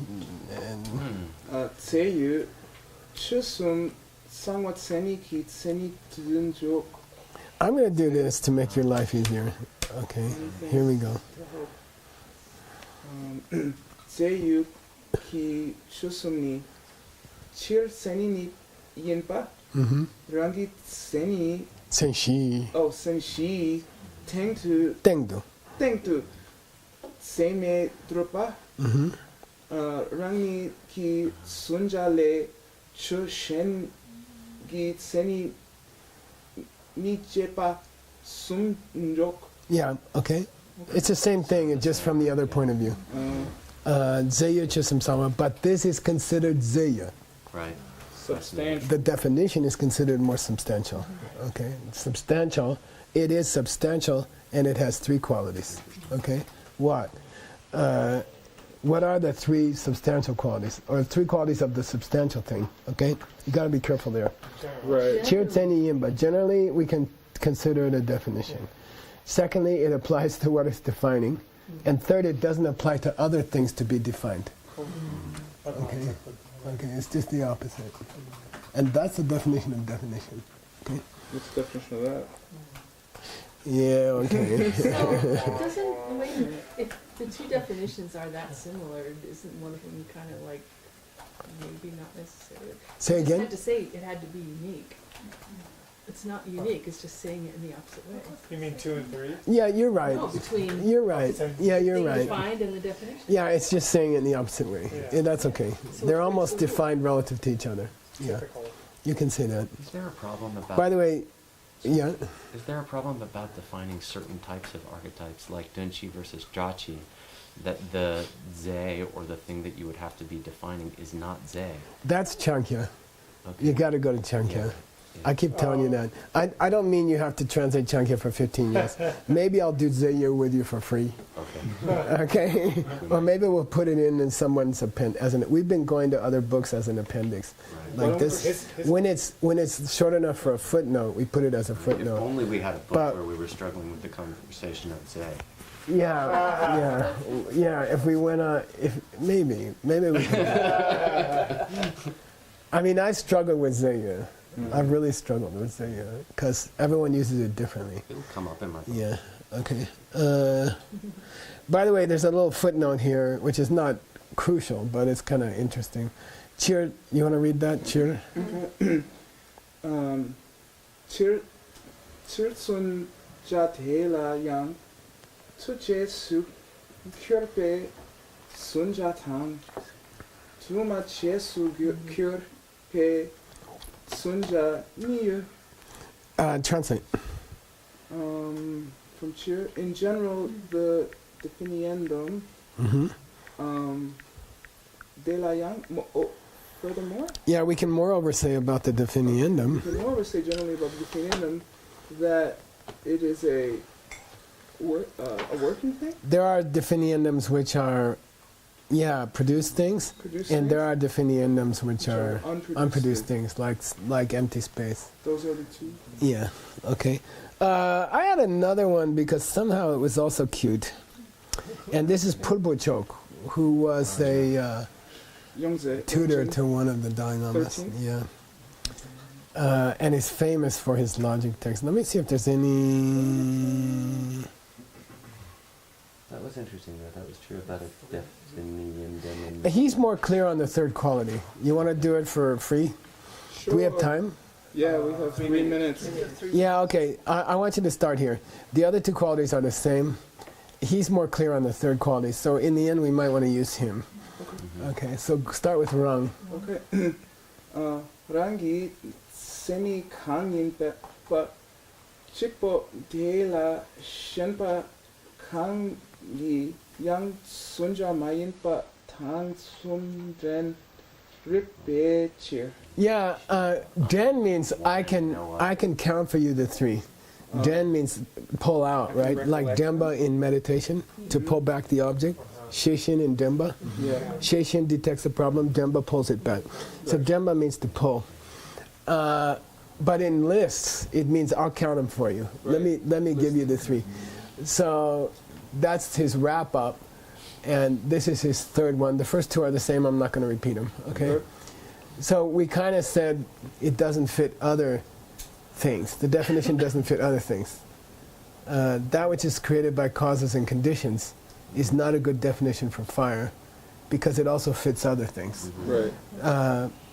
And 제유 추숨 상වත් seni ki seni tudun jok. I'm going to do this to make your life easier. Okay, here we go. 제유 ki 추숨니 칠 seni yenpa. Rangi seni Senshi. senshi tengtu Tengdu. seme drupa. Rangi ki sunjale chu shen gi seni mi jepa sum njok. Yeah, okay. It's the same thing, just from the other point of view. Zeya Chisum Sama, but this is considered Zeya. Right. Substantial. The definition is considered more substantial. Okay, substantial. It is substantial, and it has 3 qualities. Okay, what? What are the 3 substantial qualities, or 3 qualities of the substantial thing? Okay, you got to be careful there. Right. Chir teni yin, but generally we can consider it a definition. Secondly, it applies to what it's defining, and third, it doesn't apply to other things to be defined. Okay. Okay, it's just the opposite. And that's the definition of definition. Okay? What's the definition of that? Yeah, okay. So, doesn't, wait a minute, if the 2 definitions are that similar, isn't one of them kind of like, maybe not necessarily? Say You just again? had to say it had to be unique. It's not unique, it's just saying it in the opposite way. You mean 2 and 3? Yeah, you're right. No, between You're right. Yeah, you're the right. defined and the definition. Yeah, it's just saying it in the opposite way. Yeah. Yeah, that's okay. They're almost defined relative to each other. Yeah, Typical. you can say that. Is there a problem about? By the way, yeah, Is there a problem about defining certain types of archetypes, like Dunchi versus Jachi, that the ze, or the thing that you would have to be defining, is not ze? that's Chankhya. Okay. You got to go to Chankhya. I keep telling you that. I don't mean you have to translate Chankhya for 15 years. Maybe I'll do Zeya with you for free. Okay. Okay? Or maybe we'll put it in someone's appendix. We've been going to other books as an appendix. Right. Like this. When it's short enough for a footnote, we put it as a If footnote. only we had a book But- where we were struggling with the conversation of ze. Yeah. If we went on, maybe we could. I mean, I struggle with Zeya. I've really struggled with Zeya because everyone uses it differently. It'll come up in my book. Yeah, okay. By the way, there's a little footnote here, which is not crucial, but it's kind of interesting. Cheer, you want to read that, Cheer? 칠순 자 대라 양 투제 수 큐르페 순자탕 두마 제수 큐르페 순자 미유. Translate. From Cheer, in general, the definiendum de la yang. Furthermore, Yeah, we can moreover say about the definiendum. we can moreover say generally about the definiendum that it is a working thing. There are definiendums which are, produced things, Produced and there things, are definiendums which are unproduced unproduced things. things, like empty space. Those are the 2. Yeah, okay. I had another one because somehow it was also cute. And this is Pulbochok, who was a Youngze, tutor to one of the Dalai Lamas. 13th? Yeah. And is famous for his logic text. Let me see if there's any... That was interesting, though. That was true about a definiendum. He's more clear on the 3rd quality. You want to do it for free? Do we have time? Yeah, we have 3 minutes. Yeah, okay. I want you to start here. The other 2 qualities are the same. he's more clear on the third quality. So in the end, we might want to use him. Okay, so start with Rang. Okay. Rangi semi kangin pa chipo de la shenpa kangi yang sunja mayin pa tang sumdren rip cheer. Yeah, Den means I can count for you the three. Den means pull out, right? Like Demba in meditation, to pull back the object. Sheishin in Demba. Yeah. Sheishin detects the problem, Demba pulls it back. So Demba means to pull. But in lists, it means I'll count them for you. Right. Let me give you the three. So that's his wrap up, and this is his third one. The first two are the same. I'm not going to repeat them. Okay. Okay. So we kind of said it doesn't fit other things. The definition doesn't fit other things. That which is created by causes and conditions is not a good definition for fire, because it also fits other things. Right.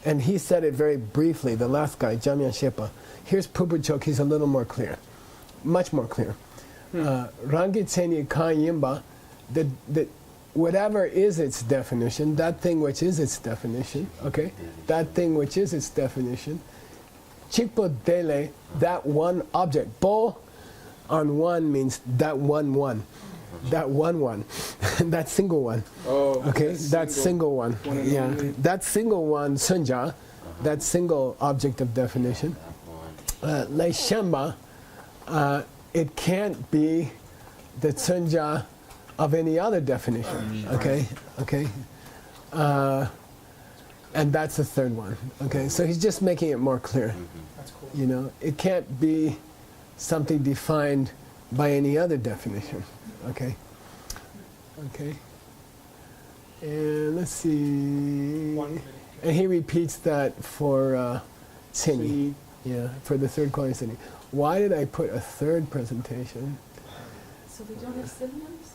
And he said it very briefly, the last guy, Jamyan Shepa. Here's Pubuchok, he's a little more clear, much more clear. Rangi Tseni Kan Yimba, whatever is its definition, that thing which is its definition, okay? That thing which is its definition. Chikpo Dele, that one object. Bo on one means that one. That one. That single one. Oh, Okay, that single one. One and Yeah, only. that single one, sunja, that single object of definition. Lei Shemba, it can't be the sunja of any other definition. Okay. And that's the third one. Okay, so he's just making it more clear. That's cool. You know, it can't be something defined by any other definition. Okay. And let's see. 1 minute. And he repeats that for Tseni. See, Yeah, for the third quality Tseni. Why did I put a third presentation? So they don't have synonyms?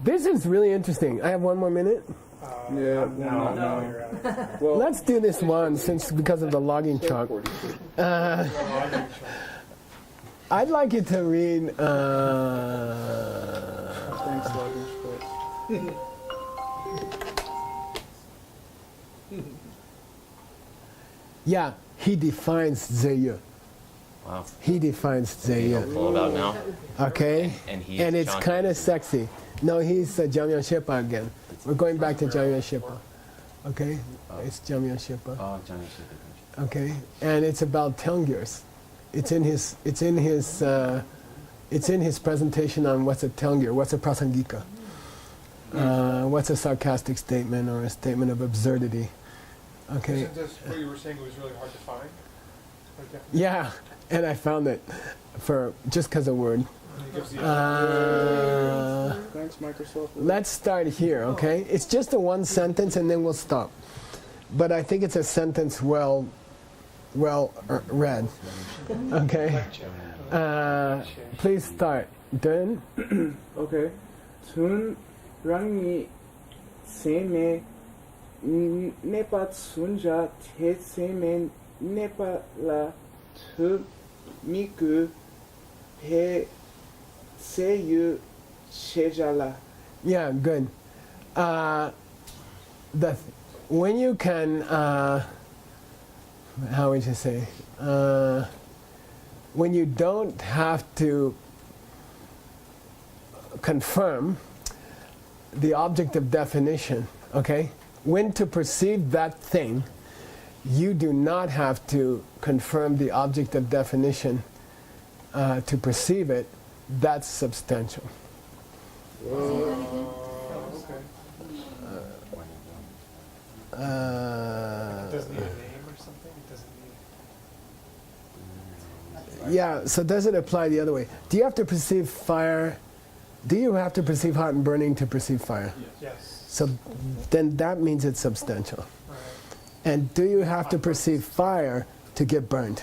This is really interesting. I have one more minute. Yeah, No, no. you're out. well, Let's do this one because of the logging truck. 42. I'd like you to read. Thanks, Logan. Yeah, he defines Zeyu. Wow. He defines You know Zeyu. full about now? Okay? And he's And it's John kind of David. sexy. No, he's Jamyan Shepa again. We're going back to Jamyan Shepa. Okay? It's Jamyan Shepa. Oh, Johnny Shepherd. Okay? And it's about Tengyurs. It's in his presentation on what's a Tengyur, what's a prasangika. What's a sarcastic statement or a statement of absurdity. Okay? Isn't this what you were saying was really hard to find? Like definition? Yeah, and I found it for just because of word. And it gives the Thanks, Microsoft. Let's start here, okay? It's just a one sentence and then we'll stop. But I think it's a sentence well read. Okay? Please start. Dun. Okay. Tun rangi seme nepa tsunja te seme nepa la tu miku pe seyu chejala. Yeah, good. When you can, how would you say? When you don't have to confirm the object of definition, okay? When to perceive that thing, you do not have to confirm the object of definition to perceive it. That's substantial. okay. It doesn't need a name or something? It doesn't need... Yeah, so does it apply the other way? Do you have to perceive fire? Do you have to perceive hot and burning to perceive fire? Yes. So then that means it's substantial. Right. And do you have to perceive fire to get burned?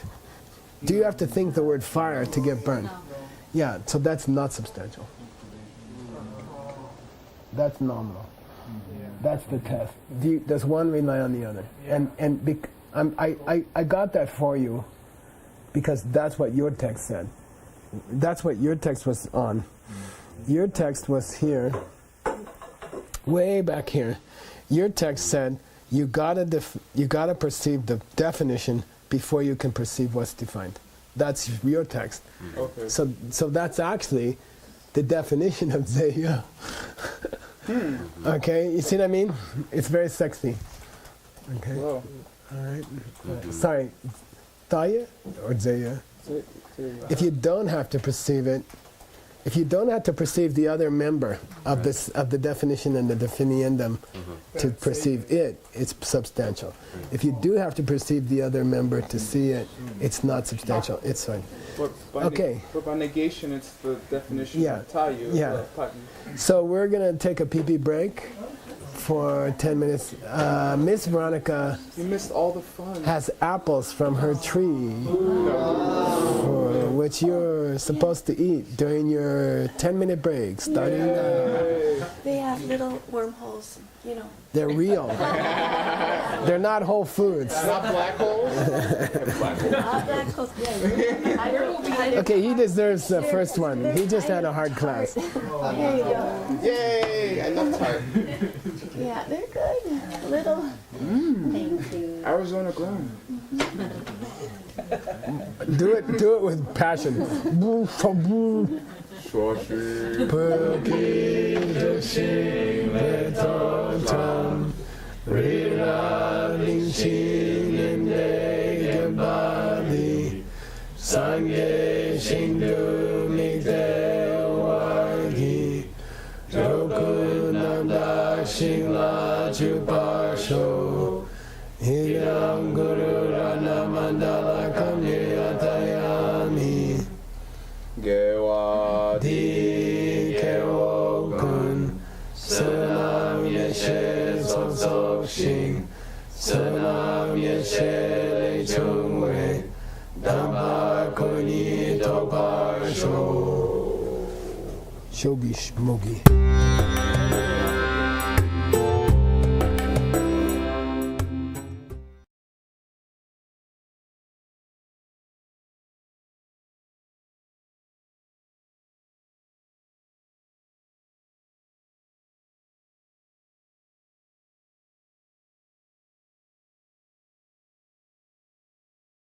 Do you have to think the word fire to get burned? No. Yeah, so that's not substantial. That's nominal. Yeah. That's the test. Does one rely on the other? Yeah. I got that for you because that's what your text said. That's what your text was on. Your text was here, way back here. Your text said you gotta perceive the definition before you can perceive what's defined. That's your text. Okay. So that's actually the definition of Zeya. Okay, you see what I mean? It's very sexy. Okay. Wow. All right. Sorry, Taya or Zeya? Zeya. If you don't have to perceive it, if you don't have to perceive the other member of this of the definition and the definiendum to perceive it, it's substantial. If you do have to perceive the other member to see it, it's not substantial. It's fine. But by negation, it's the definition of tayu. Yeah. So we're gonna take a pee-pee break for 10 minutes. Miss Veronica You missed all the fun. has apples from her tree, which you're supposed to eat during your 10-minute break, starting now. They have little wormholes, you know. They're real. They're not Whole Foods. Not black holes? Black holes, yeah. I don't. Okay, he deserves the first one. He just had a hard class. There you go. Yay! I love tart. Yeah, they're good. Little. Thank you. Arizona grown. Do it with passion. Sange Shindu Migdewagi Jokunanda Shingla Chupasho Hiram Guru Rana Mandala Kamyatayami Gewadi Kewokun Sanam Yeshe Sosok Shing Sanam Yeshe Le Chungwe Dhamma Kuni Toparsho Shogi Shmogi